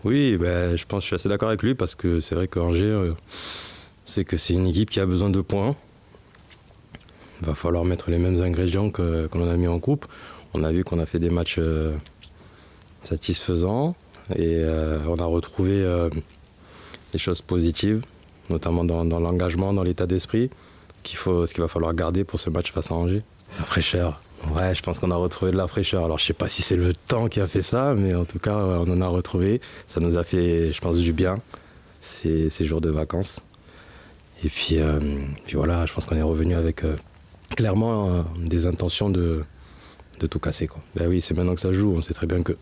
Oui, ben, je pense que je suis assez d'accord avec lui parce que c'est vrai qu'Angers, c'est que c'est une équipe qui a besoin de points. Il va falloir mettre les mêmes ingrédients qu'on a mis en coupe. On a vu qu'on a fait des matchs satisfaisants et on a retrouvé des choses positives, notamment dans l'engagement, dans l'état d'esprit, ce qu'il va falloir garder pour ce match face à Angers. La fraîcheur. Ouais, je pense qu'on a retrouvé de la fraîcheur. Alors, je ne sais pas si c'est le temps qui a fait ça, mais en tout cas, on en a retrouvé. Ça nous a fait, je pense, du bien, ces jours de vacances. Et puis voilà, je pense qu'on est revenu avec clairement des intentions de tout casser, quoi. Ben oui, c'est maintenant que ça joue. On sait très bien que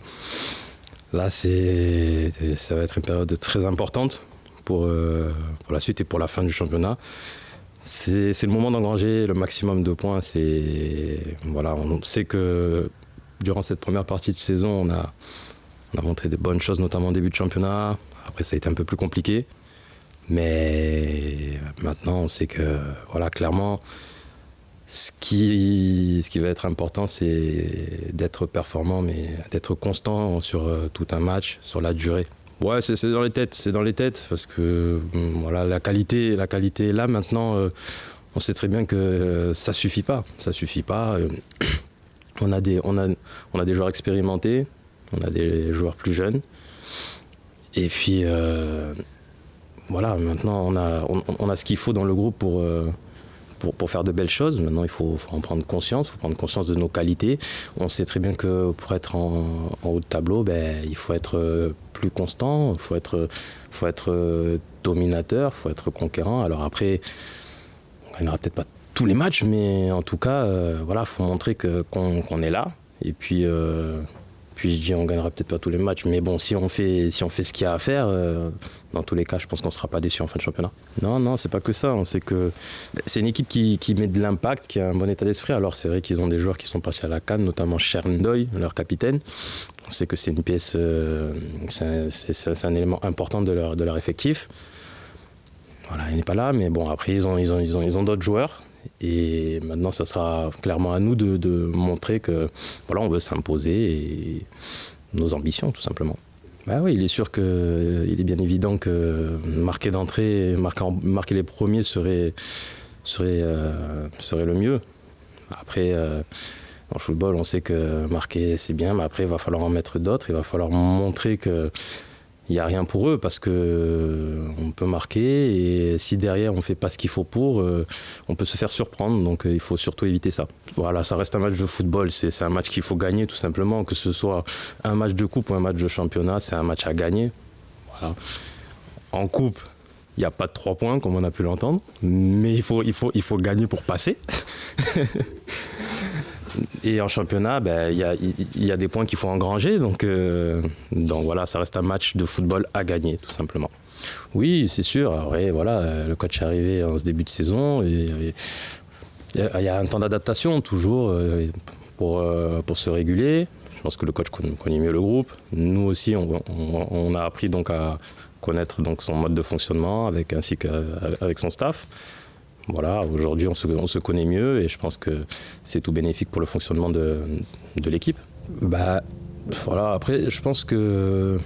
là, ça va être une période très importante pour la suite et pour la fin du championnat. C'est le moment d'engranger le maximum de points. Voilà, on sait que durant cette première partie de saison, on a montré des bonnes choses, notamment au début de championnat. Après, ça a été un peu plus compliqué. Mais maintenant, on sait que, voilà, clairement, ce qui va être important, c'est d'être performant, mais d'être constant sur tout un match, sur la durée. Ouais, c'est dans les têtes, parce que voilà, la qualité est là maintenant. On sait très bien que ça suffit pas. On a des joueurs expérimentés, on a des joueurs plus jeunes, et puis voilà, maintenant on a ce qu'il faut dans le groupe pour faire de belles choses. Maintenant, il faut en prendre conscience, il faut prendre conscience de nos qualités. On sait très bien que pour être en haut de tableau, il faut être plus constant, il faut être dominateur, il faut être conquérant. Alors après, on ne gagnera peut-être pas tous les matchs, mais en tout cas, voilà, il faut montrer qu'on est là. Et puis je dis, on gagnera peut-être pas tous les matchs, mais bon, si on fait ce qu'il y a à faire, dans tous les cas, je pense qu'on ne sera pas déçu en fin de championnat. Non, c'est pas que ça. On sait que c'est une équipe qui met de l'impact, qui a un bon état d'esprit. Alors c'est vrai qu'ils ont des joueurs qui sont partis à la CAN, notamment Cherndoy, leur capitaine. On sait que c'est une pièce, c'est un élément important de leur effectif. Voilà, il n'est pas là, mais bon, après ils ont d'autres joueurs. Et maintenant, ça sera clairement à nous de montrer que voilà, on veut s'imposer et nos ambitions, tout simplement. Bah oui, il est sûr qu'il est bien évident que marquer d'entrée, marquer les premiers serait le mieux. Après, dans le football, on sait que marquer, c'est bien, mais après, il va falloir en mettre d'autres. Il va falloir montrer que il n'y a rien pour eux parce qu'on peut marquer et si derrière on ne fait pas ce qu'il faut on peut se faire surprendre, donc il faut surtout éviter ça. Voilà, ça reste un match de football, c'est un match qu'il faut gagner tout simplement, que ce soit un match de coupe ou un match de championnat, c'est un match à gagner. Voilà. En coupe, il n'y a pas de 3 points comme on a pu l'entendre, mais il faut gagner pour passer. Et en championnat, il y a des points qu'il faut engranger. Donc voilà, ça reste un match de football à gagner, tout simplement. Oui, c'est sûr. Après, voilà, le coach est arrivé en ce début de saison. Et il y a un temps d'adaptation toujours pour se réguler. Je pense que le coach connaît mieux le groupe. Nous aussi, on a appris donc à connaître donc son mode de fonctionnement ainsi qu'avec son staff. Voilà, aujourd'hui on se connaît mieux et je pense que c'est tout bénéfique pour le fonctionnement de l'équipe. Voilà, après je pense que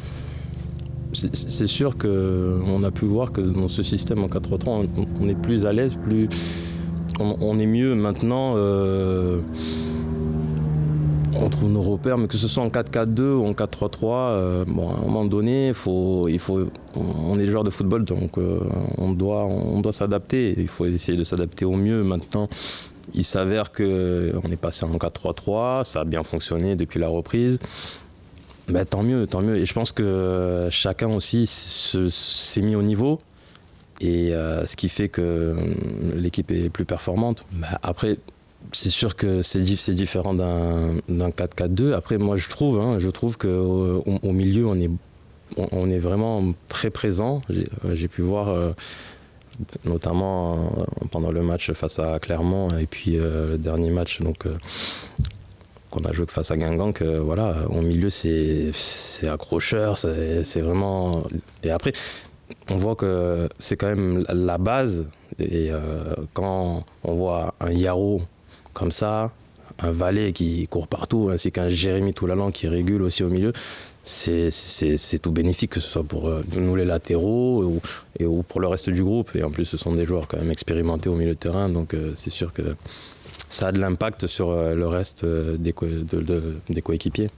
c'est sûr qu'on a pu voir que dans ce système en 4-3-3 on est plus à l'aise, on est mieux maintenant. On trouve nos repères, mais que ce soit en 4-4-2 ou en 4-3-3, à un moment donné, on est des joueurs de football, donc on doit s'adapter. Il faut essayer de s'adapter au mieux. Maintenant, il s'avère qu'on est passé en 4-3-3, ça a bien fonctionné depuis la reprise. Tant mieux. Et je pense que chacun aussi s'est mis au niveau. Et ce qui fait que l'équipe est plus performante. Après, c'est sûr que c'est différent d'un 4-4-2. Après, moi, je trouve qu'au milieu, on est vraiment très présent. J'ai pu voir, notamment pendant le match face à Clermont et puis le dernier match qu'on a joué face à Guingamp, que voilà, au milieu, c'est accrocheur, c'est vraiment... Et après, on voit que c'est quand même la base. Et quand on voit un Yaro comme ça, un Valet qui court partout, ainsi qu'un Jérémy Toulalan qui régule aussi au milieu, c'est tout bénéfique, que ce soit pour nous les latéraux ou pour le reste du groupe. Et en plus, ce sont des joueurs quand même expérimentés au milieu de terrain, donc c'est sûr que ça a de l'impact sur le reste des coéquipiers.